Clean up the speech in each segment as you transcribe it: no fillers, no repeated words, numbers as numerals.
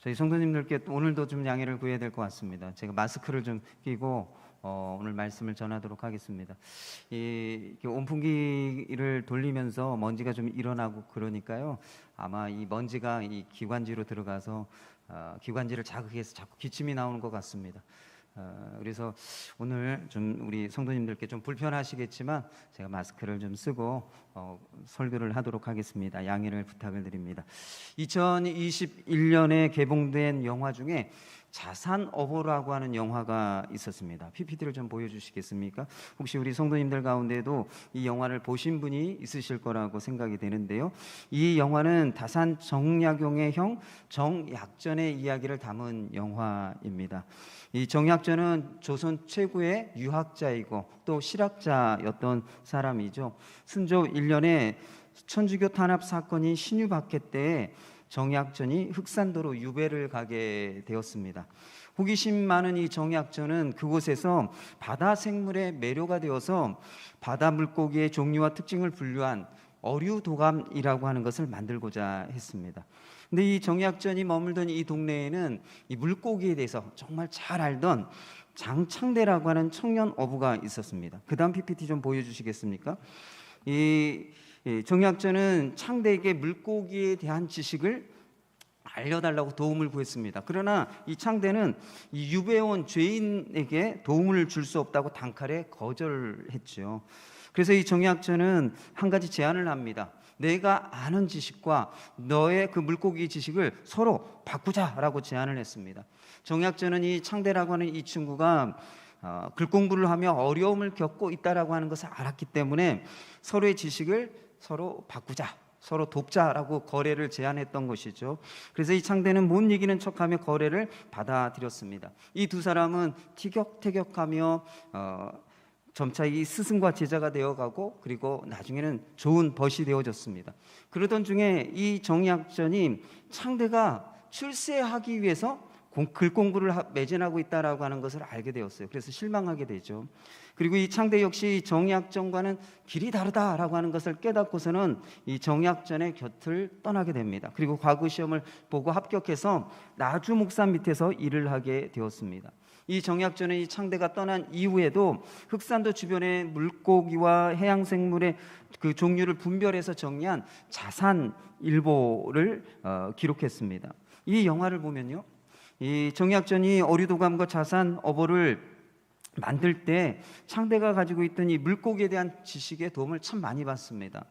저희 성도님들께 오늘도 좀 양해를 구해야 될 것 같습니다. 제가 마스크를 좀 끼고 오늘 말씀을 전하도록 하겠습니다. 이렇게 온풍기를 돌리면서 먼지가 좀 일어나고 그러니까요. 아마 이 먼지가 이 기관지로 들어가서 기관지를 자극해서 자꾸 기침이 나오는 것 같습니다. 그래서 오늘 좀 우리 성도님들께 좀 불편하시겠지만 제가 마스크를 좀 쓰고 설교를 하도록 하겠습니다. 양해를 부탁을 드립니다. 2021년에 개봉된 영화 중에 자산어보라고 하는 영화가 있었습니다. PPT를 좀 보여주시겠습니까? 혹시 우리 성도님들 가운데도 이 영화를 보신 분이 있으실 거라고 생각이 되는데요. 이 영화는 다산 정약용의 형 정약전의 이야기를 담은 영화입니다. 이 정약전은 조선 최고의 유학자이고 또 실학자였던 사람이죠. 순조 1년에 천주교 탄압 사건이 신유박해 때에 정약전이 흑산도로 유배를 가게 되었습니다. 호기심 많은 이 정약전은 그곳에서 바다 생물의 매료가 되어서 바다 물고기의 종류와 특징을 분류한 어류도감이라고 하는 것을 만들고자 했습니다. 근데 이 정약전이 머물던 이 동네에는 이 물고기에 대해서 정말 잘 알던 장창대라고 하는 청년 어부가 있었습니다. 그 다음 PPT 좀 보여주시겠습니까? 이 정약전은 창대에게 물고기에 대한 지식을 알려달라고 도움을 구했습니다. 그러나 이 창대는 이 유배온 죄인에게 도움을 줄 수 없다고 단칼에 거절했죠. 그래서 이 정약전은 한 가지 제안을 합니다. 내가 아는 지식과 너의 그 물고기 지식을 서로 바꾸자라고 제안을 했습니다. 정약전은 이 창대라고 하는 이 친구가 글 공부를 하며 어려움을 겪고 있다라고 하는 것을 알았기 때문에 서로의 지식을 서로 바꾸자, 서로 돕자라고 거래를 제안했던 것이죠. 그래서 이 창대는 못 이기는 척하며 거래를 받아들였습니다. 이 두 사람은 티격태격하며 점차 이 스승과 제자가 되어가고 그리고 나중에는 좋은 벗이 되어졌습니다. 그러던 중에 이 정약전이 창대가 출세하기 위해서 글 공부를 매진하고 있다라고 하는 것을 알게 되었어요. 그래서 실망하게 되죠. 그리고 이 창대 역시 정약전과는 길이 다르다라고 하는 것을 깨닫고서는 이 정약전의 곁을 떠나게 됩니다. 그리고 과거 시험을 보고 합격해서 나주 목사 밑에서 일을 하게 되었습니다. 이 정약전의 이 창대가 떠난 이후에도 흑산도 주변의 물고기와 해양 생물의 그 종류를 분별해서 정리한 자산일보를 기록했습니다. 이 영화를 보면요, 이 정약전이 어류도감과 자산어보를 만들 때 창대가 가지고 있던 이 물고기에 대한 지식의 도움을 참 많이 받습니다.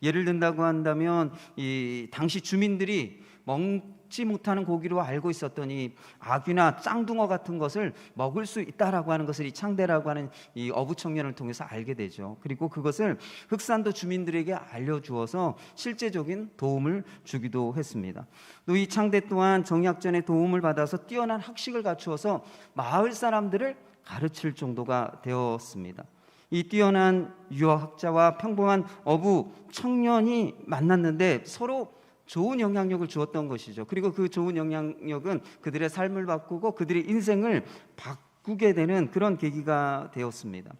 예를 든다고 한다면 이 당시 주민들이 먹지 못하는 고기로 알고 있었던 이 아귀나 짱둥어 같은 것을 먹을 수 있다라고 하는 것을 이 창대라고 하는 이 어부 청년을 통해서 알게 되죠. 그리고 그것을 흑산도 주민들에게 알려주어서 실제적인 도움을 주기도 했습니다. 또 이 창대 또한 정약전의 도움을 받아서 뛰어난 학식을 갖추어서 마을 사람들을 가르칠 정도가 되었습니다. 이 뛰어난 유학자와 평범한 어부 청년이 만났는데 서로 좋은 영향력을 주었던 것이죠. 그리고 그 좋은 영향력은 그들의 삶을 바꾸고 그들의 인생을 바꾸게 되는 그런 계기가 되었습니다.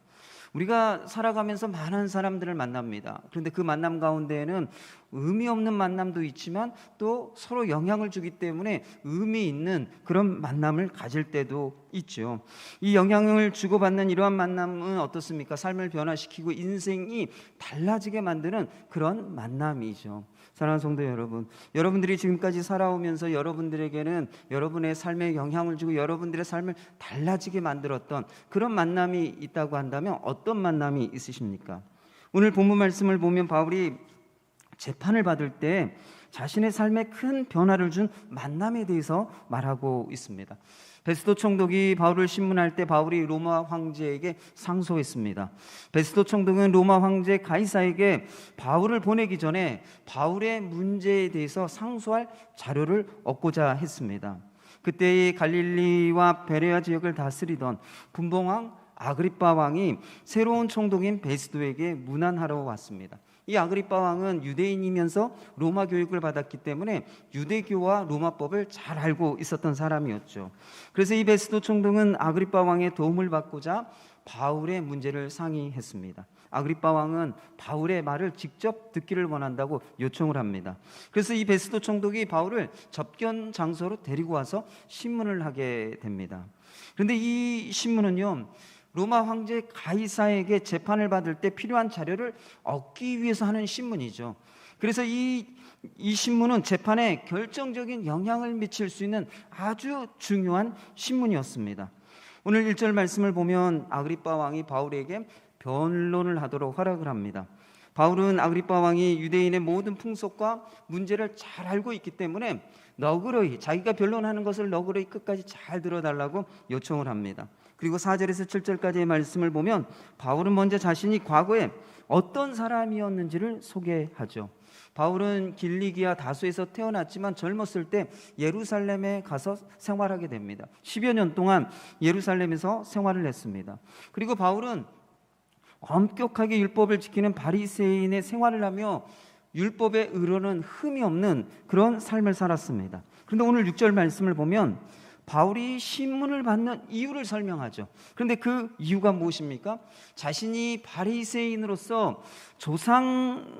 우리가 살아가면서 많은 사람들을 만납니다. 그런데 그 만남 가운데에는 의미 없는 만남도 있지만 또 서로 영향을 주기 때문에 의미 있는 그런 만남을 가질 때도 있죠. 이 영향을 주고받는 이러한 만남은 어떻습니까? 삶을 변화시키고 인생이 달라지게 만드는 그런 만남이죠. 사랑하는 성도 여러분, 여러분들이 지금까지 살아오면서 여러분들에게는 여러분의 삶에 영향을 주고 여러분들의 삶을 달라지게 만들었던 그런 만남이 있다고 한다면 어떤 만남이 있으십니까? 오늘 본문 말씀을 보면 바울이 재판을 받을 때 자신의 삶에 큰 변화를 준 만남에 대해서 말하고 있습니다. 베스도 총독이 바울을 신문할 때 바울이 로마 황제에게 상소했습니다. 베스도 총독은 로마 황제 가이사에게 바울을 보내기 전에 바울의 문제에 대해서 상소할 자료를 얻고자 했습니다. 그때 갈릴리와 베레아 지역을 다스리던 분봉왕 아그리빠 왕이 새로운 총독인 베스도에게 문안하러 왔습니다. 이 아그리빠 왕은 유대인이면서 로마 교육을 받았기 때문에 유대교와 로마법을 잘 알고 있었던 사람이었죠. 그래서 이 베스도 총독은 아그리빠 왕의 도움을 받고자 바울의 문제를 상의했습니다. 아그리빠 왕은 바울의 말을 직접 듣기를 원한다고 요청을 합니다. 그래서 이 베스도 총독이 바울을 접견 장소로 데리고 와서 신문을 하게 됩니다. 그런데 이 신문은요, 로마 황제 가이사에게 재판을 받을 때 필요한 자료를 얻기 위해서 하는 신문이죠. 그래서 이 신문은 재판에 결정적인 영향을 미칠 수 있는 아주 중요한 신문이었습니다. 오늘 1절 말씀을 보면 아그리빠 왕이 바울에게 변론을 하도록 허락을 합니다. 바울은 아그리빠 왕이 유대인의 모든 풍속과 문제를 잘 알고 있기 때문에 너그러이 자기가 변론하는 것을 너그러이 끝까지 잘 들어달라고 요청을 합니다. 그리고 4절에서 7절까지의 말씀을 보면 바울은 먼저 자신이 과거에 어떤 사람이었는지를 소개하죠. 바울은 길리기아 다소에서 태어났지만 젊었을 때 예루살렘에 가서 생활하게 됩니다. 10여 년 동안 예루살렘에서 생활을 했습니다. 그리고 바울은 엄격하게 율법을 지키는 바리새인의 생활을 하며 율법의 의로는 흠이 없는 그런 삶을 살았습니다. 그런데 오늘 6절 말씀을 보면 바울이 신문을 받는 이유를 설명하죠. 그런데 그 이유가 무엇입니까? 자신이 바리새인으로서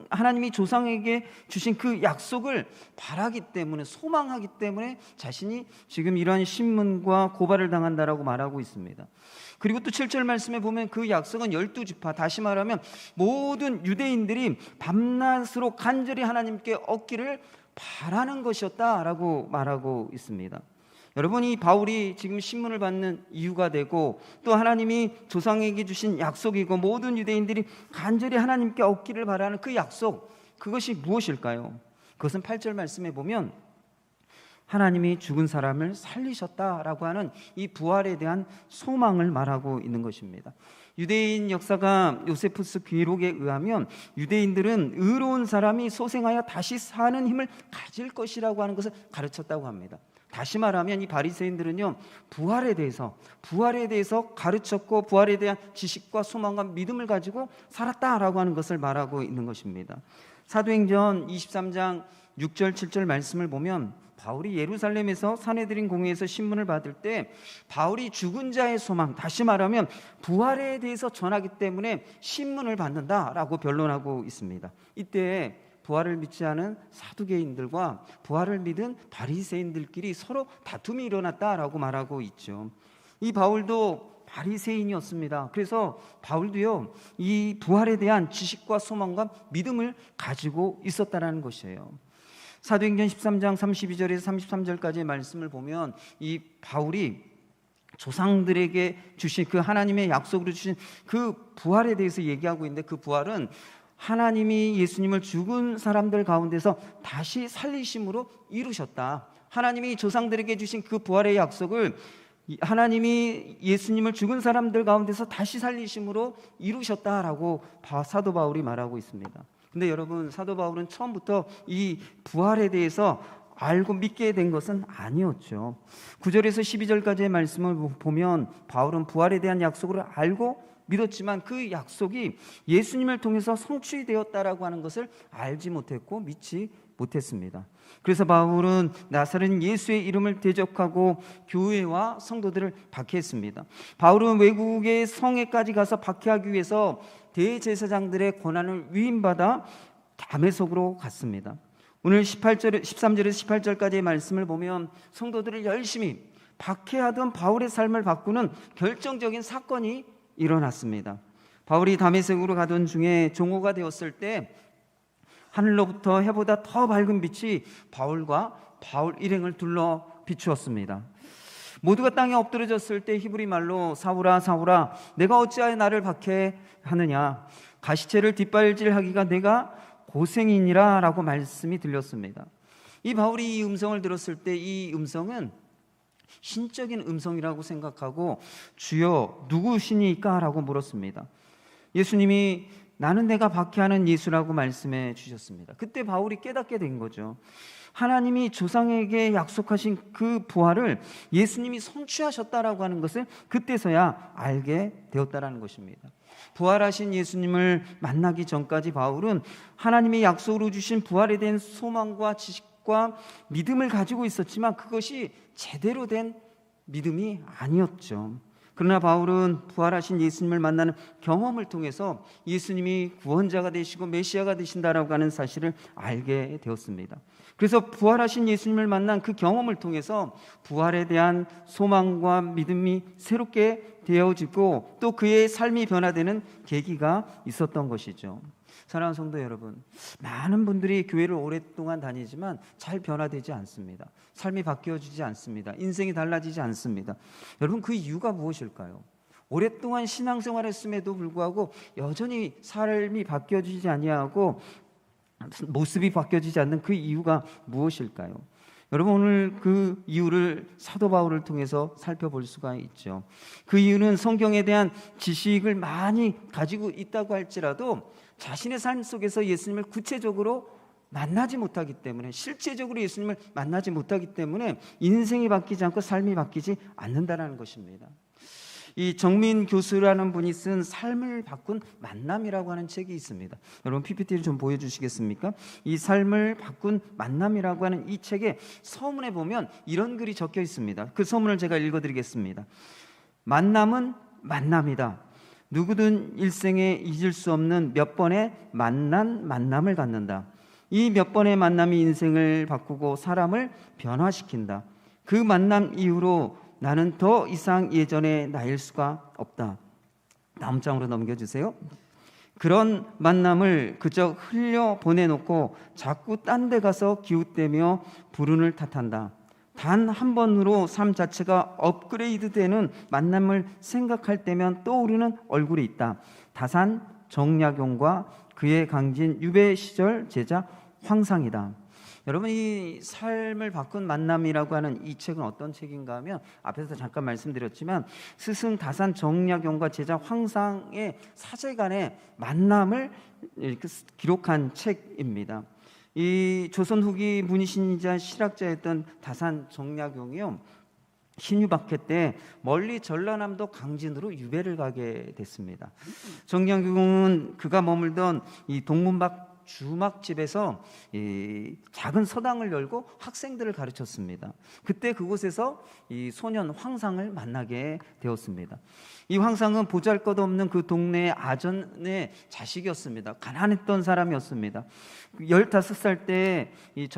하나님이 조상에게 주신 그 약속을 바라기 때문에, 소망하기 때문에 자신이 지금 이러한 신문과 고발을 당한다라고 말하고 있습니다. 그리고 또 7절 말씀에 보면 그 약속은 12지파, 다시 말하면 모든 유대인들이 밤낮으로 간절히 하나님께 얻기를 바라는 것이었다라고 말하고 있습니다. 여러분, 이 바울이 지금 신문을 받는 이유가 되고 또 하나님이 조상에게 주신 약속이고 모든 유대인들이 간절히 하나님께 얻기를 바라는 그 약속, 그것이 무엇일까요? 그것은 8절 말씀에 보면 하나님이 죽은 사람을 살리셨다라고 하는 이 부활에 대한 소망을 말하고 있는 것입니다. 유대인 역사가 요세푸스 기록에 의하면 유대인들은 의로운 사람이 소생하여 다시 사는 힘을 가질 것이라고 하는 것을 가르쳤다고 합니다. 다시 말하면 이 바리새인들은요, 부활에 대해서 가르쳤고 부활에 대한 지식과 소망과 믿음을 가지고 살았다라고 하는 것을 말하고 있는 것입니다. 사도행전 23장 6절 7절 말씀을 보면 바울이 예루살렘에서 사내들인 공회에서 신문을 받을 때 바울이 죽은 자의 소망, 다시 말하면 부활에 대해서 전하기 때문에 신문을 받는다라고 변론하고 있습니다. 이때 부활을 믿지 않은 사두개인들과 부활을 믿은 바리새인들끼리 서로 다툼이 일어났다라고 말하고 있죠. 이 바울도 바리새인이었습니다. 그래서 바울도요, 이 부활에 대한 지식과 소망과 믿음을 가지고 있었다라는 것이에요. 사도행전 13장 32절에서 33절까지의 말씀을 보면 이 바울이 조상들에게 주신 그 하나님의 약속으로 주신 그 부활에 대해서 얘기하고 있는데, 그 부활은 하나님이 예수님을 죽은 사람들 가운데서 다시 살리심으로 이루셨다. 하나님이 조상들에게 주신 그 부활의 약속을 하나님이 예수님을 죽은 사람들 가운데서 다시 살리심으로 이루셨다라고 사도 바울이 말하고 있습니다. 근데 여러분, 사도 바울은 처음부터 이 부활에 대해서 알고 믿게 된 것은 아니었죠. 9절에서 12절까지의 말씀을 보면 바울은 부활에 대한 약속을 알고 믿었지만 그 약속이 예수님을 통해서 성취 되었다라고 하는 것을 알지 못했고 믿지 못했습니다. 그래서 바울은 나사렛 예수의 이름을 대적하고 교회와 성도들을 박해했습니다. 바울은 외국의 성에까지 가서 박해하기 위해서 대제사장들의 권한을 위임받아 다메섹으로 갔습니다. 오늘 13절에서 18절까지의 말씀을 보면 성도들을 열심히 박해하던 바울의 삶을 바꾸는 결정적인 사건이 일어났습니다. 바울이 다메섹으로 가던 중에 종호가 되었을 때 하늘로부터 해보다 더 밝은 빛이 바울과 바울 일행을 둘러 비추었습니다. 모두가 땅에 엎드러졌을 때 히브리 말로 사울아 사울아 내가 어찌하여 나를 박해하느냐, 가시체를 뒷발질하기가 내가 고생이니라 라고 말씀이 들렸습니다. 이 바울이 이 음성을 들었을 때 이 음성은 신적인 음성이라고 생각하고 주여 누구시니까? 라고 물었습니다. 예수님이 나는 내가 박해하는 예수라고 말씀해 주셨습니다. 그때 바울이 깨닫게 된 거죠. 하나님이 조상에게 약속하신 그 부활을 예수님이 성취하셨다라고 하는 것을 그때서야 알게 되었다라는 것입니다. 부활하신 예수님을 만나기 전까지 바울은 하나님의 약속으로 주신 부활에 대한 소망과 지식과 믿음을 가지고 있었지만 그것이 제대로 된 믿음이 아니었죠. 그러나 바울은 부활하신 예수님을 만나는 경험을 통해서 예수님이 구원자가 되시고 메시아가 되신다라고 하는 사실을 알게 되었습니다. 그래서 부활하신 예수님을 만난 그 경험을 통해서 부활에 대한 소망과 믿음이 새롭게 되어지고 또 그의 삶이 변화되는 계기가 있었던 것이죠. 사랑하는 성도 여러분, 많은 분들이 교회를 오랫동안 다니지만 잘 변화되지 않습니다. 삶이 바뀌어지지 않습니다. 인생이 달라지지 않습니다. 여러분, 그 이유가 무엇일까요? 오랫동안 신앙생활을 했음에도 불구하고 여전히 삶이 바뀌어지지 아니하고 모습이 바뀌어지지 않는 그 이유가 무엇일까요? 여러분, 오늘 그 이유를 사도 바울을 통해서 살펴볼 수가 있죠. 그 이유는 성경에 대한 지식을 많이 가지고 있다고 할지라도 자신의 삶 속에서 예수님을 구체적으로 만나지 못하기 때문에, 실제적으로 예수님을 만나지 못하기 때문에 인생이 바뀌지 않고 삶이 바뀌지 않는다는 것입니다. 이 정민 교수라는 분이 쓴 삶을 바꾼 만남이라고 하는 책이 있습니다. 여러분, PPT를 좀 보여주시겠습니까? 이 삶을 바꾼 만남이라고 하는 이 책의 서문에 보면 이런 글이 적혀 있습니다. 그 서문을 제가 읽어드리겠습니다. 만남은 만남이다. 누구든 일생에 잊을 수 없는 몇 번의 만남을 갖는다. 이 몇 번의 만남이 인생을 바꾸고 사람을 변화시킨다. 그 만남 이후로 나는 더 이상 예전의 나일 수가 없다. 다음 장으로 넘겨주세요. 그런 만남을 그저 흘려 보내놓고 자꾸 딴 데 가서 기웃대며 불운을 탓한다. 단 한 번으로 삶 자체가 업그레이드 되는 만남을 생각할 때면 떠오르는 얼굴이 있다. 다산 정약용과 그의 강진 유배 시절 제자 황상이다. 여러분, 이 삶을 바꾼 만남이라고 하는 이 책은 어떤 책인가 하면 앞에서 잠깐 말씀드렸지만 스승 다산 정약용과 제자 황상의 사제간의 만남을 이렇게 기록한 책입니다. 이 조선 후기 문의신이자 실학자였던 다산 정약용이요, 신유박해 때 멀리 전라남도 강진으로 유배를 가게 됐습니다. 정약용은 그가 머물던 이 동문박 주막집에서 이 작은 서당을 열고 학생들을 가르쳤습니다. 그때 그곳에서 이 소년 황상을 만나게 되었습니다. 이 황상은 보잘것없는 그 동네의 아전의 자식이었습니다. 가난했던 사람이었습니다. 15살 때 이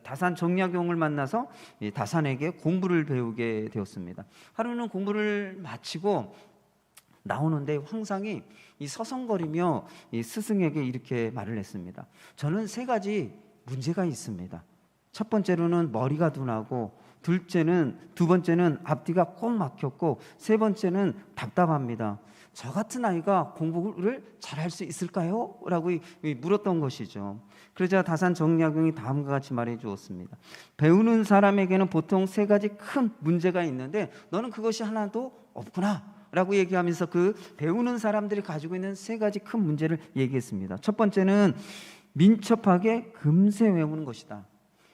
다산 정약용을 만나서 이 다산에게 공부를 배우게 되었습니다. 하루는 공부를 마치고 나오는데 황상이 이 서성거리며 이 스승에게 이렇게 말을 했습니다. 저는 3가지 문제가 있습니다. 첫 번째로는 머리가 둔하고, 두 번째는 앞뒤가 꼭 막혔고, 세 번째는 답답합니다. 저 같은 아이가 공부를 잘할 수 있을까요? 라고 물었던 것이죠. 그러자 다산 정약용이 다음과 같이 말해 주었습니다. 배우는 사람에게는 보통 3가지 큰 문제가 있는데 너는 그것이 하나도 없구나 라고 얘기하면서 그 배우는 사람들이 가지고 있는 3가지 큰 문제를 얘기했습니다. 첫 번째는 민첩하게 금세 외우는 것이다.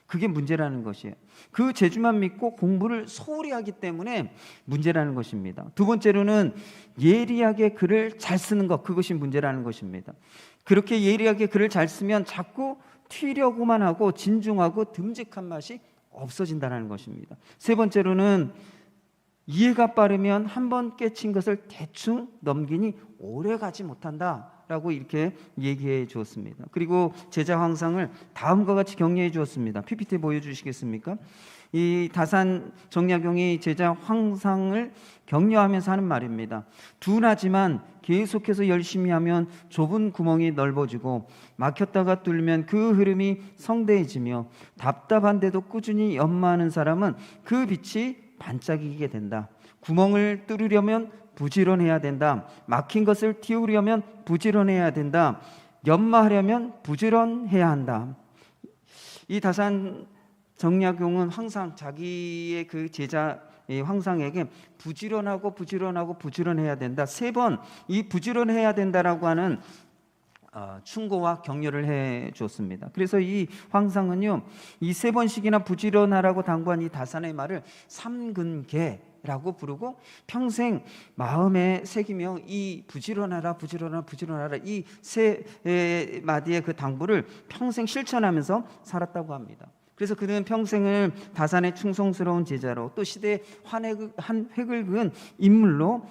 그게 문제라는 것이에요. 그 재주만 믿고 공부를 소홀히 하기 때문에 문제라는 것입니다. 두 번째로는 예리하게 글을 잘 쓰는 것, 그것이 문제라는 것입니다. 그렇게 예리하게 글을 잘 쓰면 자꾸 튀려고만 하고 진중하고 듬직한 맛이 없어진다는 것입니다. 세 번째로는 이해가 빠르면 한 번 깨친 것을 대충 넘기니 오래 가지 못한다 라고 이렇게 얘기해 주었습니다. 그리고 제자 황상을 다음과 같이 격려해 주었습니다. PPT 보여주시겠습니까? 이 다산 정약용이 제자 황상을 격려하면서 하는 말입니다. 둔하지만 계속해서 열심히 하면 좁은 구멍이 넓어지고, 막혔다가 뚫으면 그 흐름이 성대해지며, 답답한데도 꾸준히 연마하는 사람은 그 빛이 반짝이게 된다. 구멍을 뚫으려면 부지런해야 된다. 막힌 것을 틔우려면 부지런해야 된다. 연마하려면 부지런해야 한다. 이 다산 정약용은 항상 자기의 그 제자 황상에게 부지런해야 된다. 3번 이 부지런해야 된다라고 하는 충고와 격려를 해 주었습니다. 그래서 이 황상은요, 이 3번씩이나 부지런하라고 당부한 이 다산의 말을 삼근계라고 부르고 평생 마음에 새기며 이 부지런하라 이 3마디의 그 당부를 평생 실천하면서 살았다고 합니다. 그래서 그는 평생을 다산의 충성스러운 제자로 또 시대의 한 획을 그은 인물로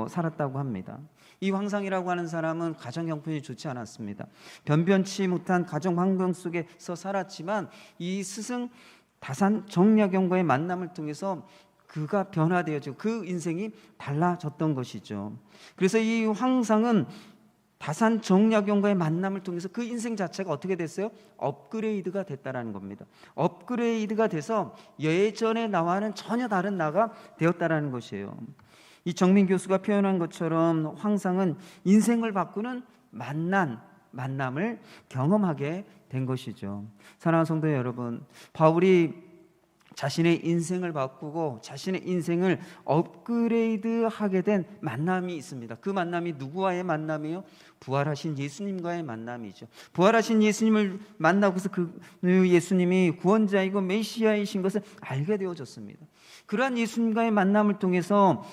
살았다고 합니다. 이 황상이라고 하는 사람은 가정 형편이 좋지 않았습니다. 변변치 못한 가정 환경 속에서 살았지만 이 스승 다산 정약용과의 만남을 통해서 그가 변화되어지고 그 인생이 달라졌던 것이죠. 그래서 이 황상은 다산 정약용과의 만남을 통해서 그 인생 자체가 어떻게 됐어요? 업그레이드가 됐다라는 겁니다. 업그레이드가 돼서 예전의 나와는 전혀 다른 나가 되었다라는 것이에요. 이 정민 교수가 표현한 것처럼 황상은 인생을 바꾸는 만남을 경험하게 된 것이죠. 사랑하는 성도 여러분, 바울이 자신의 인생을 바꾸고 자신의 인생을 업그레이드하게 된 만남이 있습니다. 그 만남이 누구와의 만남이에요? 부활하신 예수님과의 만남이죠. 부활하신 예수님을 만나고서 그 예수님이 구원자이고 메시아이신 것을 알게 되어졌습니다. 그러한 예수님과의 만남을 통해서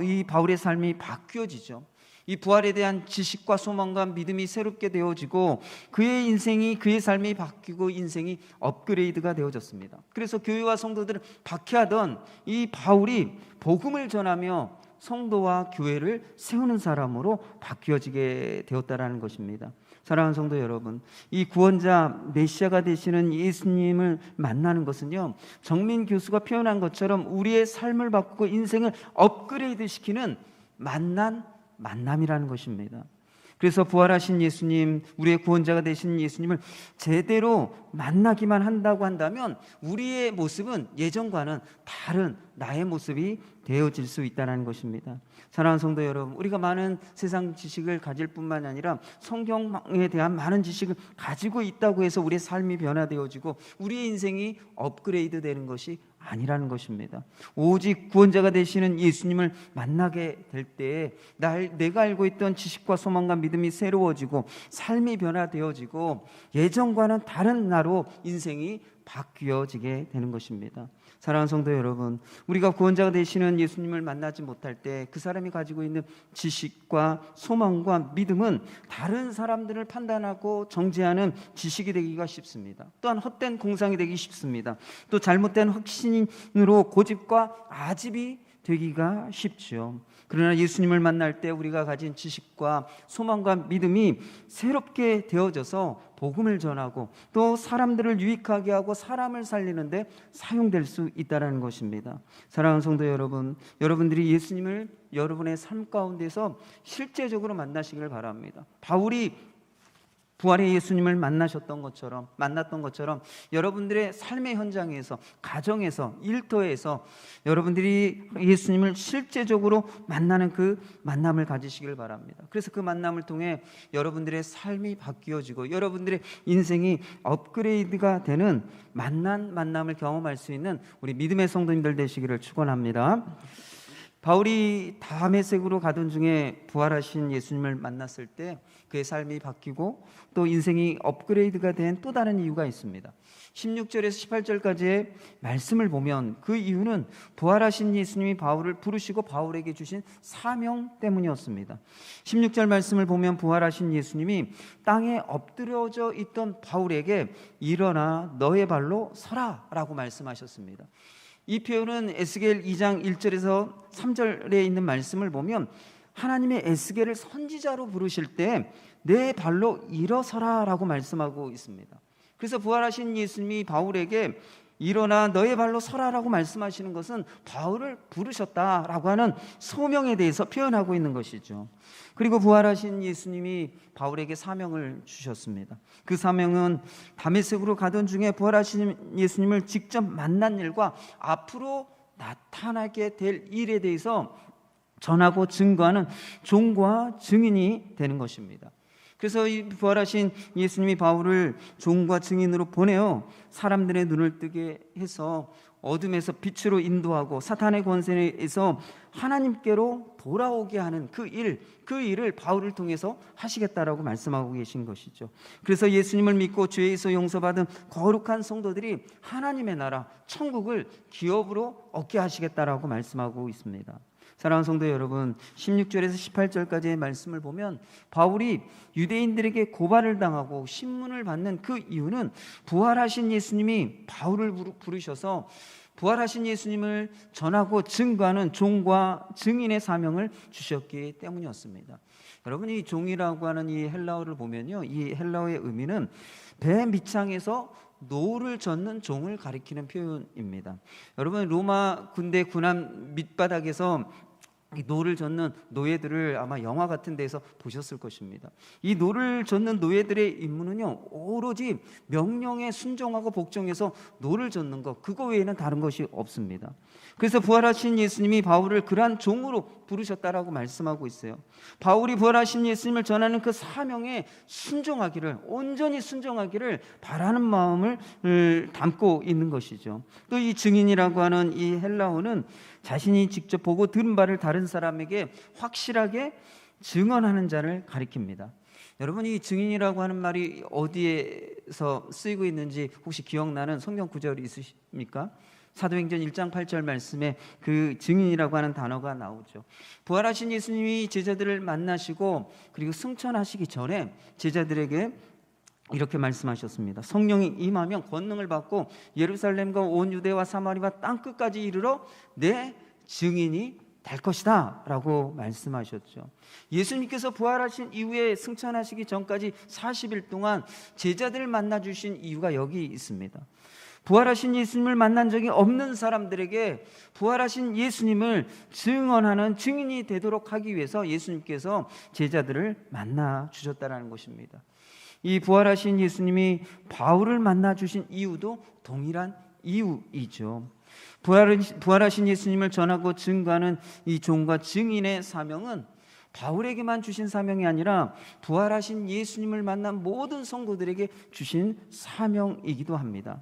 이 바울의 삶이 바뀌어지죠. 이 부활에 대한 지식과 소망과 믿음이 새롭게 되어지고 그의 인생이, 그의 삶이 바뀌고 인생이 업그레이드가 되어졌습니다. 그래서 교회와 성도들을 박해하던 이 바울이 복음을 전하며 성도와 교회를 세우는 사람으로 바뀌어지게 되었다라는 것입니다. 사랑하는 성도 여러분, 이 구원자 메시아가 되시는 예수님을 만나는 것은요, 정민 교수가 표현한 것처럼 우리의 삶을 바꾸고 인생을 업그레이드 시키는 만남이라는 것입니다. 그래서 부활하신 예수님, 우리의 구원자가 되신 예수님을 제대로 만나기만 한다고 한다면 우리의 모습은 예전과는 다른 나의 모습이 되어질 수 있다는 것입니다. 사랑하는 성도 여러분, 우리가 많은 세상 지식을 가질 뿐만 아니라 성경에 대한 많은 지식을 가지고 있다고 해서 우리의 삶이 변화되어지고 우리의 인생이 업그레이드 되는 것이 아니라는 것입니다. 오직 구원자가 되시는 예수님을 만나게 될 때에 내가 알고 있던 지식과 소망과 믿음이 새로워지고 삶이 변화되어지고 예전과는 다른 나로 인생이 바뀌어지게 되는 것입니다. 사랑하는 성도 여러분, 우리가 구원자가 되시는 예수님을 만나지 못할 때 그 사람이 가지고 있는 지식과 소망과 믿음은 다른 사람들을 판단하고 정죄하는 지식이 되기가 쉽습니다. 또한 헛된 공상이 되기 쉽습니다. 또 잘못된 확신으로 고집과 아집이 되기가 쉽죠. 그러나 예수님을 만날 때 우리가 가진 지식과 소망과 믿음이 새롭게 되어져서 복음을 전하고 또 사람들을 유익하게 하고 사람을 살리는데 사용될 수 있다는 것입니다. 사랑하는 성도 여러분, 여러분들이 예수님을 여러분의 삶 가운데서 실제적으로 만나시기를 바랍니다. 바울이 부활의 예수님을 만났던 것처럼 여러분들의 삶의 현장에서, 가정에서, 일터에서 여러분들이 예수님을 실제적으로 만나는 그 만남을 가지시길 바랍니다. 그래서 그 만남을 통해 여러분들의 삶이 바뀌어지고 여러분들의 인생이 업그레이드가 되는 만남을 경험할 수 있는 우리 믿음의 성도님들 되시기를 축원합니다. 바울이 다메섹으로 가던 중에 부활하신 예수님을 만났을 때 그의 삶이 바뀌고 또 인생이 업그레이드가 된 또 다른 이유가 있습니다. 16절에서 18절까지의 말씀을 보면 그 이유는 부활하신 예수님이 바울을 부르시고 바울에게 주신 사명 때문이었습니다. 16절 말씀을 보면 부활하신 예수님이 땅에 엎드려져 있던 바울에게 일어나 너의 발로 서라 라고 말씀하셨습니다. 이 표현은 에스겔 2장 1절에서 3절에 있는 말씀을 보면 하나님의 에스겔을 선지자로 부르실 때 내 발로 일어서라 라고 말씀하고 있습니다. 그래서 부활하신 예수님이 바울에게 일어나 너의 발로 서라 라고 말씀하시는 것은 바울을 부르셨다라고 하는 소명에 대해서 표현하고 있는 것이죠. 그리고 부활하신 예수님이 바울에게 사명을 주셨습니다. 그 사명은 다메섹으로 가던 중에 부활하신 예수님을 직접 만난 일과 앞으로 나타나게 될 일에 대해서 전하고 증거하는 종과 증인이 되는 것입니다. 그래서 이 부활하신 예수님이 바울을 종과 증인으로 보내어 사람들의 눈을 뜨게 해서 어둠에서 빛으로 인도하고 사탄의 권세에서 하나님께로 돌아오게 하는 그 일을 바울을 통해서 하시겠다라고 말씀하고 계신 것이죠. 그래서 예수님을 믿고 죄에서 용서받은 거룩한 성도들이 하나님의 나라 천국을 기업으로 얻게 하시겠다라고 말씀하고 있습니다. 사랑하는 성도 여러분, 16절에서 18절까지의 말씀을 보면 바울이 유대인들에게 고발을 당하고 신문을 받는 그 이유는 부활하신 예수님이 바울을 부르셔서 부활하신 예수님을 전하고 증거하는 종과 증인의 사명을 주셨기 때문이었습니다. 여러분, 이 종이라고 하는 이 헬라어를 보면요, 이 헬라어의 의미는 배 밑창에서 노를 젓는 종을 가리키는 표현입니다. 여러분, 로마 군대 군함 밑바닥에서 이 노를 젓는 노예들을 아마 영화 같은 데서 보셨을 것입니다. 이 노를 젓는 노예들의 임무는요, 오로지 명령에 순종하고 복종해서 노를 젓는 것, 그거 외에는 다른 것이 없습니다. 그래서 부활하신 예수님이 바울을 그러한 종으로 부르셨다라고 말씀하고 있어요. 바울이 부활하신 예수님을 전하는 그 사명에 순종하기를, 온전히 순종하기를 바라는 마음을 담고 있는 것이죠. 또 이 증인이라고 하는 이 헬라어는 자신이 직접 보고 들은 바를 다른 사람에게 확실하게 증언하는 자를 가리킵니다. 여러분, 이 증인이라고 하는 말이 어디에서 쓰이고 있는지 혹시 기억나는 성경 구절이 있으십니까? 사도행전 1장 8절 말씀에 그 증인이라고 하는 단어가 나오죠. 부활하신 예수님이 제자들을 만나시고 그리고 승천하시기 전에 제자들에게 이렇게 말씀하셨습니다. 성령이 임하면 권능을 받고 예루살렘과 온 유대와 사마리아 땅끝까지 이르러 내 증인이 될 것이다 라고 말씀하셨죠. 예수님께서 부활하신 이후에 승천하시기 전까지 40일 동안 제자들을 만나주신 이유가 여기 있습니다. 부활하신 예수님을 만난 적이 없는 사람들에게 부활하신 예수님을 증언하는 증인이 되도록 하기 위해서 예수님께서 제자들을 만나 주셨다는 것입니다. 이 부활하신 예수님이 바울을 만나 주신 이유도 동일한 이유이죠. 부활하신 예수님을 전하고 증거하는 이 종과 증인의 사명은 바울에게만 주신 사명이 아니라 부활하신 예수님을 만난 모든 성도들에게 주신 사명이기도 합니다.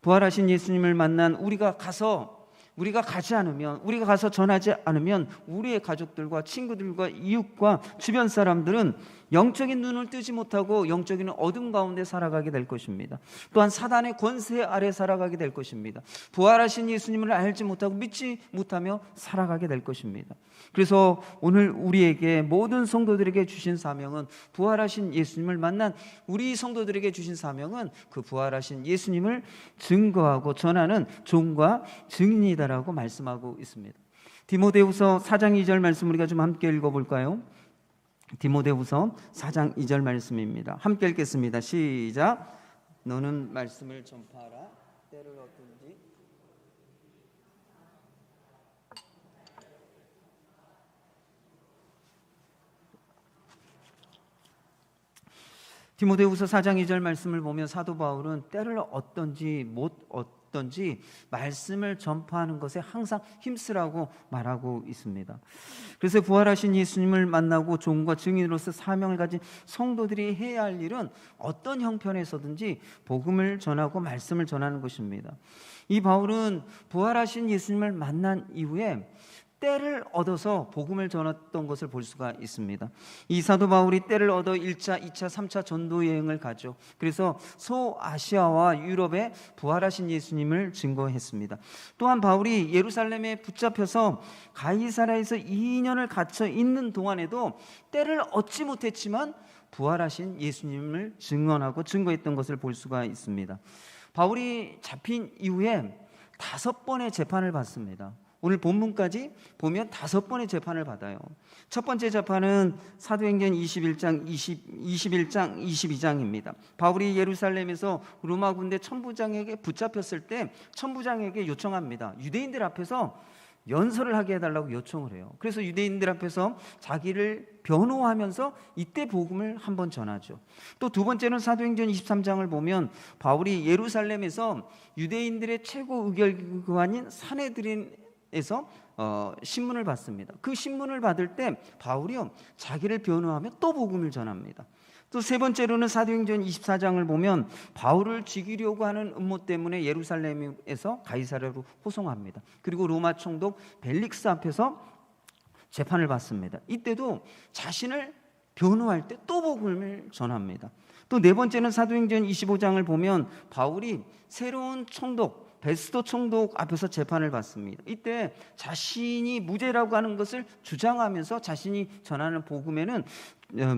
부활하신 예수님을 만난 우리가 가지 않으면, 우리가 가서 전하지 않으면 우리의 가족들과 친구들과 이웃과 주변 사람들은 영적인 눈을 뜨지 못하고 영적인 어둠 가운데 살아가게 될 것입니다. 또한 사단의 권세 아래 살아가게 될 것입니다. 부활하신 예수님을 알지 못하고 믿지 못하며 살아가게 될 것입니다. 그래서 오늘 우리에게, 모든 성도들에게 주신 사명은, 부활하신 예수님을 만난 우리 성도들에게 주신 사명은 그 부활하신 예수님을 증거하고 전하는 종과 증인이다라고 말씀하고 있습니다. 디모데후서 4장 2절 말씀 우리가 좀 함께 읽어볼까요? 디모데후서 4장 2절 말씀입니다. 함께 읽겠습니다. 시작. 너는 말씀을 전파하라. 때를 얻든지. 디모데후서 4장 2절 말씀을 보면 사도 바울은 때를 얻든지 못 얻든지 말씀을 전파하는 것에 항상 힘쓰라고 말하고 있습니다. 그래서 부활하신 예수님을 만나고 종과 증인으로서 사명을 가진 성도들이 해야 할 일은 어떤 형편에서든지 복음을 전하고 말씀을 전하는 것입니다. 이 바울은 부활하신 예수님을 만난 이후에 때를 얻어서 복음을 전했던 것을 볼 수가 있습니다. 이 사도 바울이 때를 얻어 1차, 2차, 3차 전도 여행을 가죠. 그래서 소아시아와 유럽에 부활하신 예수님을 증거했습니다. 또한 바울이 예루살렘에 붙잡혀서 가이사랴에서 2년을 갇혀 있는 동안에도 때를 얻지 못했지만 부활하신 예수님을 증언하고 증거했던 것을 볼 수가 있습니다. 바울이 잡힌 이후에 5번의 재판을 받습니다. 오늘 본문까지 보면 5번의 재판을 받아요. 첫 번째 재판은 사도행전 21장 22장입니다. 바울이 예루살렘에서 로마 군대 천부장에게 붙잡혔을 때 천부장에게 요청합니다. 유대인들 앞에서 연설을 하게 해달라고 요청을 해요. 그래서 유대인들 앞에서 자기를 변호하면서 이때 복음을 한번 전하죠. 또 두 번째는 사도행전 23장을 보면 바울이 예루살렘에서 유대인들의 최고 의결기관인 산헤드린에서 신문을 받습니다. 그 신문을 받을 때 바울이요, 자기를 변호하며 또 복음을 전합니다. 또 세 번째로는 사도행전 24장을 보면 바울을 죽이려고 하는 음모 때문에 예루살렘에서 가이사랴로 호송합니다. 그리고 로마 총독 벨릭스 앞에서 재판을 받습니다. 이때도 자신을 변호할 때 또 복음을 전합니다. 또 네 번째는 사도행전 25장을 보면 바울이 새로운 총독 베스도 총독 앞에서 재판을 받습니다. 이때 자신이 무죄라고 하는 것을 주장하면서 자신이 전하는 복음에는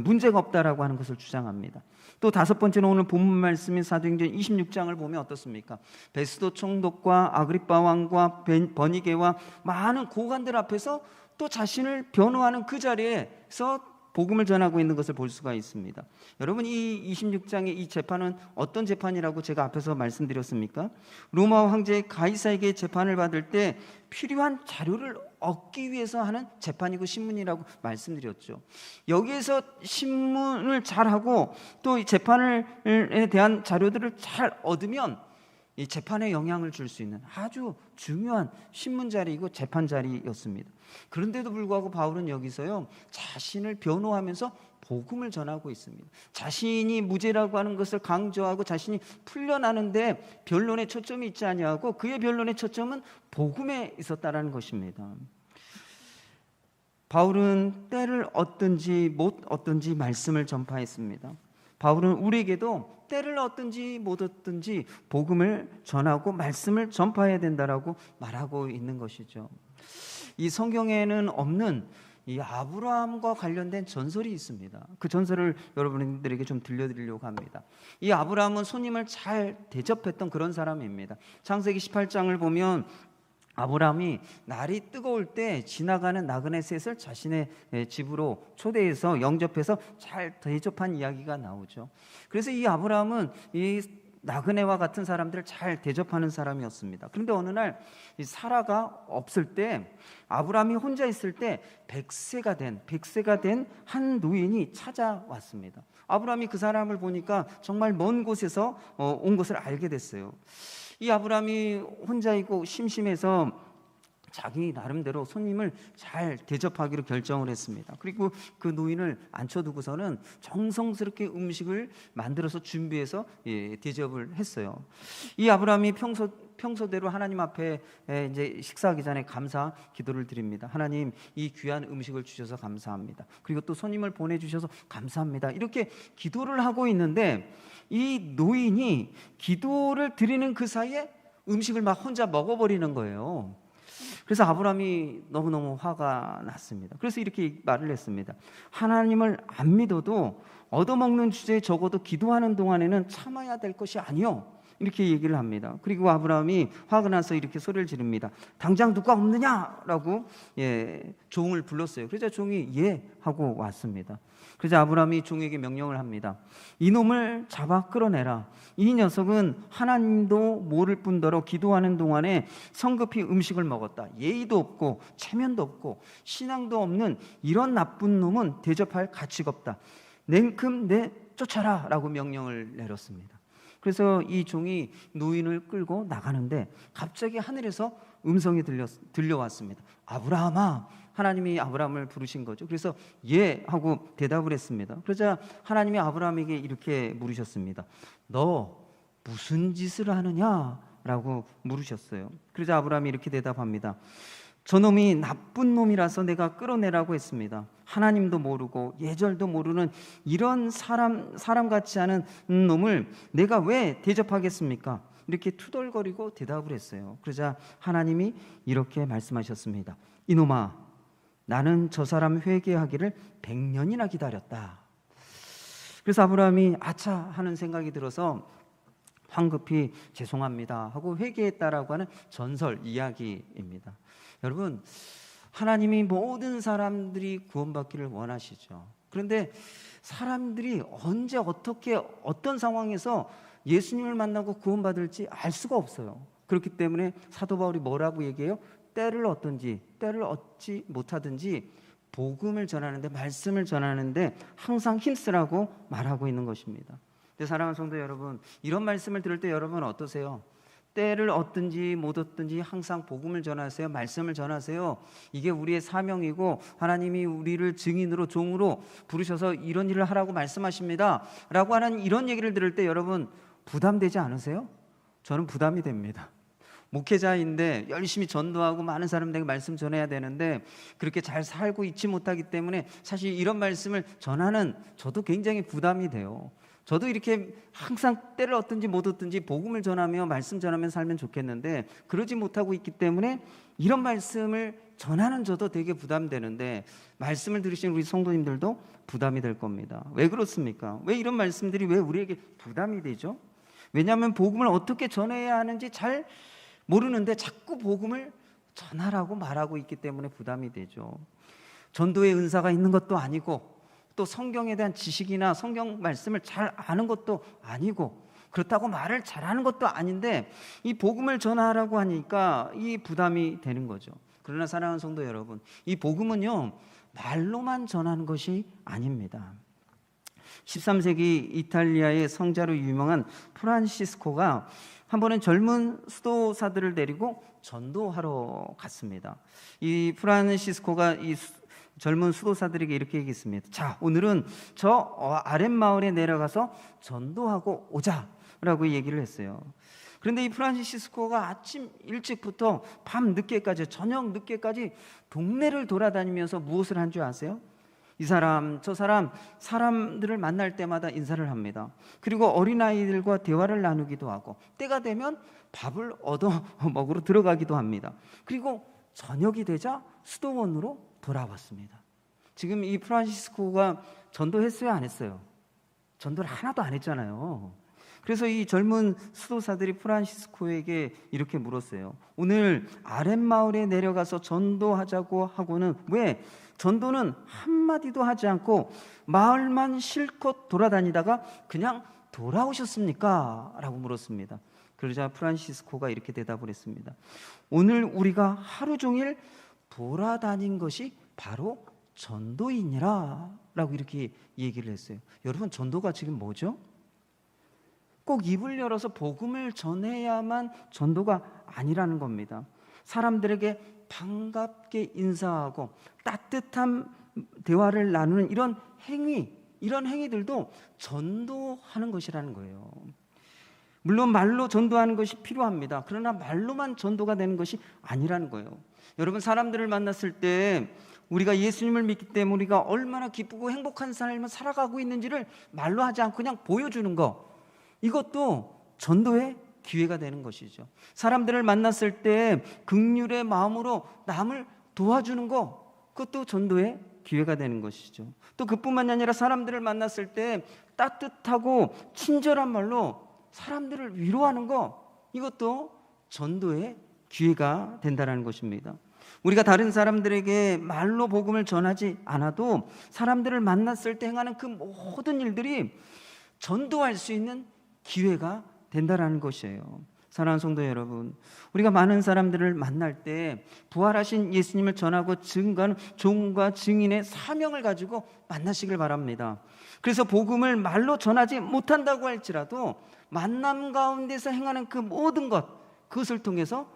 문제가 없다라고 하는 것을 주장합니다. 또 다섯 번째는 오늘 본문 말씀인 사도행전 26장을 보면 어떻습니까? 베스도 총독과 아그리빠 왕과 버니게와 많은 고관들 앞에서 또 자신을 변호하는 그 자리에서 복음을 전하고 있는 것을 볼 수가 있습니다. 여러분, 이 26장의 이 재판은 어떤 재판이라고 제가 앞에서 말씀드렸습니까? 로마 황제 가이사에게 재판을 받을 때 필요한 자료를 얻기 위해서 하는 재판이고 신문이라고 말씀드렸죠. 여기에서 신문을 잘하고 또 이 재판에 대한 자료들을 잘 얻으면 이 재판에 영향을 줄 수 있는 아주 중요한 신문 자리이고 재판 자리였습니다. 그런데도 불구하고 바울은 여기서요, 자신을 변호하면서 복음을 전하고 있습니다. 자신이 무죄라고 하는 것을 강조하고 자신이 풀려나는데 변론에 초점이 있지 아니하고 그의 변론의 초점은 복음에 있었다라는 것입니다. 바울은 때를 얻든지 못 얻든지 말씀을 전파했습니다. 바울은 우리에게도 때를 얻든지 못 얻든지 복음을 전하고 말씀을 전파해야 된다라고 말하고 있는 것이죠. 이 성경에는 없는 이 아브라함과 관련된 전설이 있습니다. 그 전설을 여러분들에게 좀 들려드리려고 합니다. 이 아브라함은 손님을 잘 대접했던 그런 사람입니다. 창세기 18장을 보면 아브라함이 날이 뜨거울 때 지나가는 나그네 셋을 자신의 집으로 초대해서 영접해서 잘 대접한 이야기가 나오죠. 그래서 이 아브라함은 이 나그네와 같은 사람들을 잘 대접하는 사람이었습니다. 그런데 어느 날 이 사라가 없을 때 아브라함이 혼자 있을 때 100세가 된 한 노인이 찾아왔습니다. 아브라함이 그 사람을 보니까 정말 먼 곳에서 온 것을 알게 됐어요. 이 아브라함이 혼자 있고 심심해서 자기 나름대로 손님을 잘 대접하기로 결정을 했습니다. 그리고 그 노인을 앉혀두고서는 정성스럽게 음식을 만들어서 준비해서 대접을 했어요. 이 아브라함이 평소대로 하나님 앞에 이제 식사하기 전에 감사 기도를 드립니다. 하나님, 이 귀한 음식을 주셔서 감사합니다. 그리고 또 손님을 보내주셔서 감사합니다. 이렇게 기도를 하고 있는데 이 노인이 기도를 드리는 그 사이에 음식을 막 혼자 먹어버리는 거예요. 그래서 아브라함이 너무너무 화가 났습니다. 그래서 이렇게 말을 했습니다. 하나님을 안 믿어도 얻어먹는 주제에 적어도 기도하는 동안에는 참아야 될 것이 아니요, 이렇게 얘기를 합니다. 그리고 아브라함이 화가 나서 이렇게 소리를 지릅니다. 당장 누가 없느냐라고 종을 불렀어요. 그래서 종이 예 하고 왔습니다. 그래서 아브라함이 종에게 명령을 합니다. 이놈을 잡아 끌어내라. 이 녀석은 하나님도 모를 뿐더러 기도하는 동안에 성급히 음식을 먹었다. 예의도 없고 체면도 없고 신앙도 없는 이런 나쁜 놈은 대접할 가치가 없다. 냉큼 쫓아라 라고 명령을 내렸습니다. 그래서 이 종이 노인을 끌고 나가는데 갑자기 하늘에서 음성이 들려왔습니다. 아브라함아. 하나님이 아브라함을 부르신 거죠. 그래서 예 하고 대답을 했습니다. 그러자 하나님이 아브라함에게 이렇게 물으셨습니다. 너 무슨 짓을 하느냐? 라고 물으셨어요. 그러자 아브라함이 이렇게 대답합니다. 저놈이 나쁜 놈이라서 내가 끌어내라고 했습니다. 하나님도 모르고 예절도 모르는 이런 사람 같지 않은 놈을 내가 왜 대접하겠습니까? 이렇게 투덜거리고 대답을 했어요. 그러자 하나님이 이렇게 말씀하셨습니다. 이놈아, 나는 저 사람 회개하기를 100년이나 기다렸다. 그래서 아브라함이 아차 하는 생각이 들어서 황급히 죄송합니다 하고 회개했다라고 하는 전설 이야기입니다. 여러분, 하나님이 모든 사람들이 구원받기를 원하시죠. 그런데 사람들이 언제 어떻게 어떤 상황에서 예수님을 만나고 구원받을지 알 수가 없어요. 그렇기 때문에 사도 바울이 뭐라고 얘기해요? 때를 얻든지 때를 얻지 못하든지 복음을 전하는데, 말씀을 전하는데 항상 힘쓰라고 말하고 있는 것입니다. 근데 사랑하는 성도 여러분, 이런 말씀을 들을 때 여러분 어떠세요? 때를 얻든지 못 얻든지 항상 복음을 전하세요. 말씀을 전하세요. 이게 우리의 사명이고 하나님이 우리를 증인으로 종으로 부르셔서 이런 일을 하라고 말씀하십니다 라고 하는 이런 얘기를 들을 때 여러분 부담되지 않으세요? 저는 부담이 됩니다. 목회자인데 열심히 전도하고 많은 사람들에게 말씀 전해야 되는데 그렇게 잘 살고 있지 못하기 때문에 사실 이런 말씀을 전하는 저도 굉장히 부담이 돼요. 저도 이렇게 항상 때를 얻든지 못 얻든지 복음을 전하며 말씀 전하며 살면 좋겠는데 그러지 못하고 있기 때문에 이런 말씀을 전하는 저도 되게 부담되는데 말씀을 들으신 우리 성도님들도 부담이 될 겁니다. 왜 그렇습니까? 왜 이런 말씀들이 왜 우리에게 부담이 되죠? 왜냐하면 복음을 어떻게 전해야 하는지 잘 모르는데 자꾸 복음을 전하라고 말하고 있기 때문에 부담이 되죠. 전도의 은사가 있는 것도 아니고 또 성경에 대한 지식이나 성경 말씀을 잘 아는 것도 아니고 그렇다고 말을 잘하는 것도 아닌데 이 복음을 전하라고 하니까 이 부담이 되는 거죠. 그러나 사랑하는 성도 여러분, 이 복음은요 말로만 전하는 것이 아닙니다. 13세기 이탈리아의 성자로 유명한 프란시스코가 한 번은 젊은 수도사들을 데리고 전도하러 갔습니다. 이 프란시스코가 이 젊은 수도사들에게 이렇게 얘기했습니다. 자, 오늘은 저 아랫마을에 내려가서 전도하고 오자라고 얘기를 했어요. 그런데 이 프란시스코가 아침 일찍부터 밤 늦게까지, 저녁 늦게까지 동네를 돌아다니면서 무엇을 한 줄 아세요? 이 사람 저 사람 사람들을 만날 때마다 인사를 합니다. 그리고 어린아이들과 대화를 나누기도 하고 때가 되면 밥을 얻어 먹으러 들어가기도 합니다. 그리고 저녁이 되자 수도원으로 돌아왔습니다. 지금 이 프란시스코가 전도했어요, 안 했어요? 전도를 하나도 안 했잖아요. 그래서 이 젊은 수도사들이 프란시스코에게 이렇게 물었어요. 오늘 아랫마을에 내려가서 전도하자고 하고는 왜 전도는 한마디도 하지 않고 마을만 실컷 돌아다니다가 그냥 돌아오셨습니까? 라고 물었습니다. 그러자 프란시스코가 이렇게 대답을 했습니다. 오늘 우리가 하루 종일 돌아다닌 것이 바로 전도이니라 라고 이렇게 얘기를 했어요. 여러분, 전도가 지금 뭐죠? 꼭 입을 열어서 복음을 전해야만 전도가 아니라는 겁니다. 사람들에게 반갑게 인사하고 따뜻한 대화를 나누는 이런 행위들도 전도하는 것이라는 거예요. 물론 말로 전도하는 것이 필요합니다. 그러나 말로만 전도가 되는 것이 아니라는 거예요. 여러분, 사람들을 만났을 때 우리가 예수님을 믿기 때문에 우리가 얼마나 기쁘고 행복한 삶을 살아가고 있는지를 말로 하지 않고 그냥 보여주는 거, 이것도 전도의 기회가 되는 것이죠. 사람들을 만났을 때 긍휼의 마음으로 남을 도와주는 거, 그것도 전도의 기회가 되는 것이죠. 또 그뿐만이 아니라 사람들을 만났을 때 따뜻하고 친절한 말로 사람들을 위로하는 거, 이것도 전도의 기회가 된다는 것입니다. 우리가 다른 사람들에게 말로 복음을 전하지 않아도 사람들을 만났을 때 행하는 그 모든 일들이 전도할 수 있는 기회가 된다는 것이에요. 사랑하는 성도 여러분, 우리가 많은 사람들을 만날 때 부활하신 예수님을 전하고 증거하는 종과 증인의 사명을 가지고 만나시길 바랍니다. 그래서 복음을 말로 전하지 못한다고 할지라도 만남 가운데서 행하는 그 모든 것, 그것을 통해서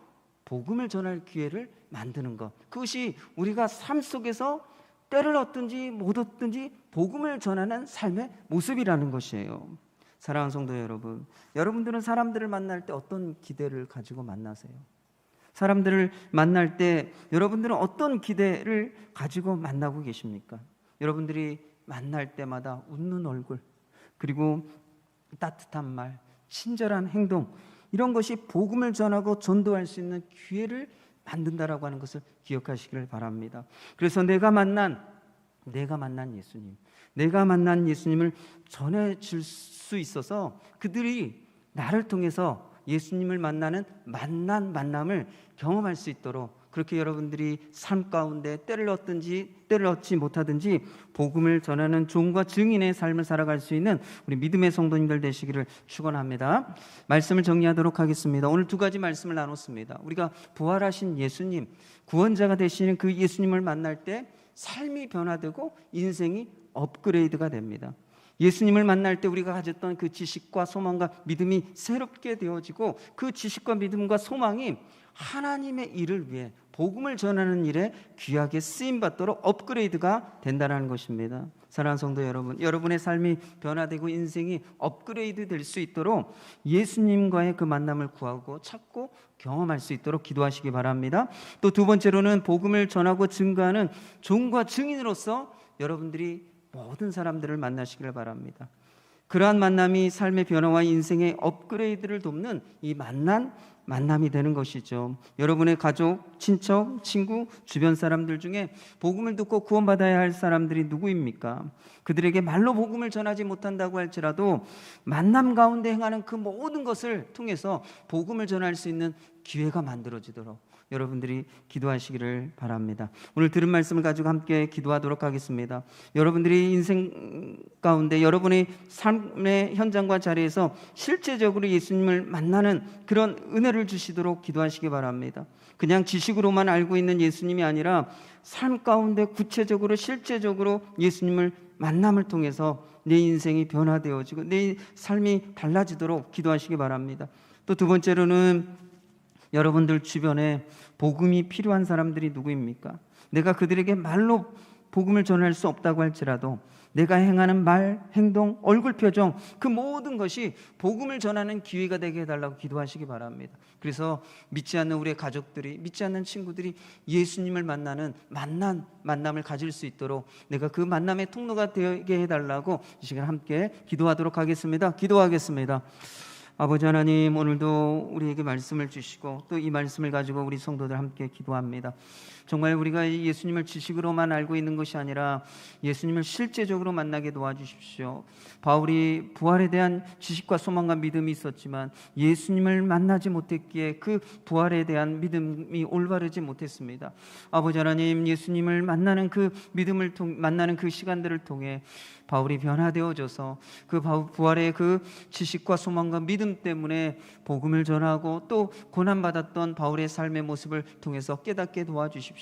복음을 전할 기회를 만드는 것, 그것이 우리가 삶 속에서 때를 얻든지 못 얻든지 복음을 전하는 삶의 모습이라는 것이에요. 사랑하는 성도 여러분, 여러분들은 사람들을 만날 때 어떤 기대를 가지고 만나세요? 사람들을 만날 때 여러분들은 어떤 기대를 가지고 만나고 계십니까? 여러분들이 만날 때마다 웃는 얼굴, 그리고 따뜻한 말, 친절한 행동, 이런 것이 복음을 전하고 전도할 수 있는 기회를 만든다라고 하는 것을 기억하시기를 바랍니다. 그래서 내가 만난 예수님, 내가 만난 예수님을 전해줄 수 있어서 그들이 나를 통해서 예수님을 만나는 만남을 경험할 수 있도록, 그렇게 여러분들이 삶 가운데 때를 얻든지 때를 얻지 못하든지 복음을 전하는 종과 증인의 삶을 살아갈 수 있는 우리 믿음의 성도님들 되시기를 축원합니다. 말씀을 정리하도록 하겠습니다. 오늘 두 가지 말씀을 나눴습니다. 우리가 부활하신 예수님, 구원자가 되시는 그 예수님을 만날 때 삶이 변화되고 인생이 업그레이드가 됩니다. 예수님을 만날 때 우리가 가졌던 그 지식과 소망과 믿음이 새롭게 되어지고 그 지식과 믿음과 소망이 하나님의 일을 위해 복음을 전하는 일에 귀하게 쓰임받도록 업그레이드가 된다는 것입니다. 사랑하는 성도 여러분, 여러분의 삶이 변화되고 인생이 업그레이드 될 수 있도록 예수님과의 그 만남을 구하고 찾고 경험할 수 있도록 기도하시기 바랍니다. 또 두 번째로는 복음을 전하고 증거하는 종과 증인으로서 여러분들이 모든 사람들을 만나시기를 바랍니다. 그러한 만남이 삶의 변화와 인생의 업그레이드를 돕는 이 만남이 되는 것이죠. 여러분의 가족, 친척, 친구, 주변 사람들 중에 복음을 듣고 구원받아야 할 사람들이 누구입니까? 그들에게 말로 복음을 전하지 못한다고 할지라도 만남 가운데 행하는 그 모든 것을 통해서 복음을 전할 수 있는 기회가 만들어지도록 여러분들이 기도하시기를 바랍니다. 오늘 들은 말씀을 가지고 함께 기도하도록 하겠습니다. 여러분들이 인생 가운데 여러분의 삶의 현장과 자리에서 실제적으로 예수님을 만나는 그런 은혜를 주시도록 기도하시기 바랍니다. 그냥 지식으로만 알고 있는 예수님이 아니라 삶 가운데 구체적으로 실제적으로 예수님을 만남을 통해서 내 인생이 변화되어지고 내 삶이 달라지도록 기도하시기 바랍니다. 또 두 번째로는 여러분들 주변에 복음이 필요한 사람들이 누구입니까? 내가 그들에게 말로 복음을 전할 수 없다고 할지라도 내가 행하는 말, 행동, 얼굴 표정 그 모든 것이 복음을 전하는 기회가 되게 해달라고 기도하시기 바랍니다. 그래서 믿지 않는 우리의 가족들이, 믿지 않는 친구들이 예수님을 만나는 만남을 가질 수 있도록 내가 그 만남의 통로가 되게 해달라고 이 시간 함께 기도하도록 하겠습니다. 기도하겠습니다. 아버지 하나님, 오늘도 우리에게 말씀을 주시고 또 이 말씀을 가지고 우리 성도들 함께 기도합니다. 정말 우리가 예수님을 지식으로만 알고 있는 것이 아니라 예수님을 실제적으로 만나게 도와주십시오. 바울이 부활에 대한 지식과 소망과 믿음이 있었지만 예수님을 만나지 못했기에 그 부활에 대한 믿음이 올바르지 못했습니다. 아버지 하나님, 예수님을 만나는 그 믿음을 만나는 그 시간들을 통해 바울이 변화되어져서 그 부활의 그 지식과 소망과 믿음 때문에 복음을 전하고 또 고난받았던 바울의 삶의 모습을 통해서 깨닫게 도와주십시오.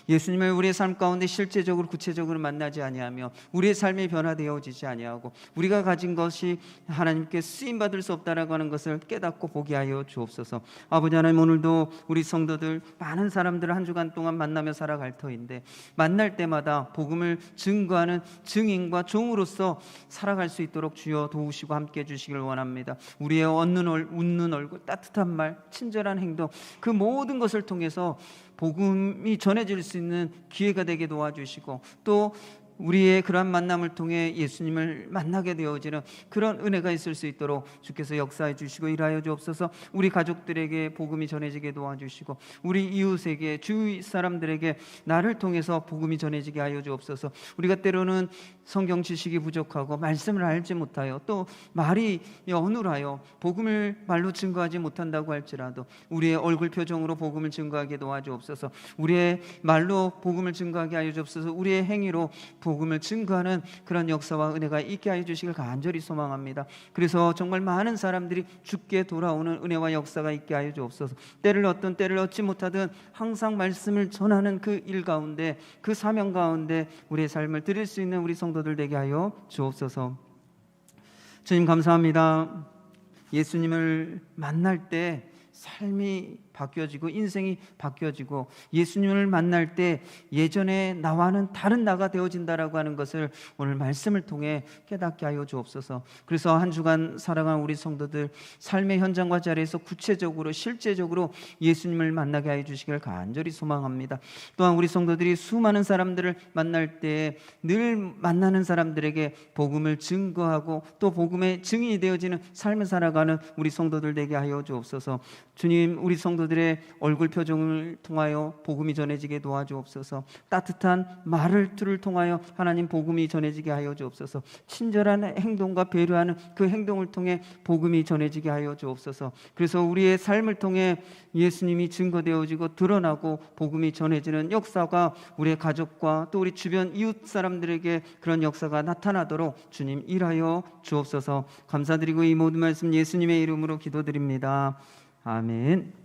예수님을 우리의 삶 가운데 실제적으로 구체적으로 만나지 아니하며 우리의 삶이 변화되어지지 아니하고 우리가 가진 것이 하나님께 쓰임받을 수 없다라고 하는 것을 깨닫고 보게 하여 주옵소서. 아버지 하나님, 오늘도 우리 성도들 많은 사람들을 한 주간 동안 만나며 살아갈 터인데 만날 때마다 복음을 증거하는 증인과 종으로서 살아갈 수 있도록 주여 도우시고 함께 해주시길 원합니다. 우리의 웃는 얼굴, 따뜻한 말, 친절한 행동 그 모든 것을 통해서 복음이 전해질 수 있는 기회가 되게 도와주시고 또 우리의 그러한 만남을 통해 예수님을 만나게 되어지는 그런 은혜가 있을 수 있도록 주께서 역사해 주시고 일하여 주옵소서. 우리 가족들에게 복음이 전해지게 도와주시고 우리 이웃에게, 주위 사람들에게 나를 통해서 복음이 전해지게 하여 주옵소서. 우리가 때로는 성경 지식이 부족하고 말씀을 알지 못하여 또 말이 어눌하여 복음을 말로 증거하지 못한다고 할지라도 우리의 얼굴 표정으로 복음을 증거하게 도와주옵소서. 우리의 말로 복음을 증거하게 하여 주옵소서. 우리의 행위로 복음을 증거하는 그런 역사와 은혜가 있게 하여 주시길 간절히 소망합니다. 그래서 정말 많은 사람들이 주께 돌아오는 은혜와 역사가 있게 하여 주옵소서. 때를 얻지 못하든 항상 말씀을 전하는 그 일 가운데, 그 사명 가운데 우리의 삶을 드릴 수 있는 우리 성도들 되게 하여 주옵소서. 주님 감사합니다. 예수님을 만날 때 삶이 바뀌어지고 인생이 바뀌어지고 예수님을 만날 때 예전에 나와는 다른 나가 되어진다라고 하는 것을 오늘 말씀을 통해 깨닫게 하여 주옵소서. 그래서 한 주간 살아간 우리 성도들 삶의 현장과 자리에서 구체적으로 실제적으로 예수님을 만나게 하여 주시길 간절히 소망합니다. 또한 우리 성도들이 수많은 사람들을 만날 때 늘 만나는 사람들에게 복음을 증거하고 또 복음의 증인이 되어지는 삶을 살아가는 우리 성도들 되게 하여 주옵소서. 주님, 우리 성도들의 얼굴 표정을 통하여 복음이 전해지게 도와주옵소서. 따뜻한 말을 통하여 하나님 복음이 전해지게 하여 주옵소서. 친절한 행동과 배려하는 그 행동을 통해 복음이 전해지게 하여 주옵소서. 그래서 우리의 삶을 통해 예수님이 증거되어지고 드러나고 복음이 전해지는 역사가 우리의 가족과 또 우리 주변 이웃 사람들에게 그런 역사가 나타나도록 주님 일하여 주옵소서. 감사드리고 이 모든 말씀 예수님의 이름으로 기도드립니다. 아멘.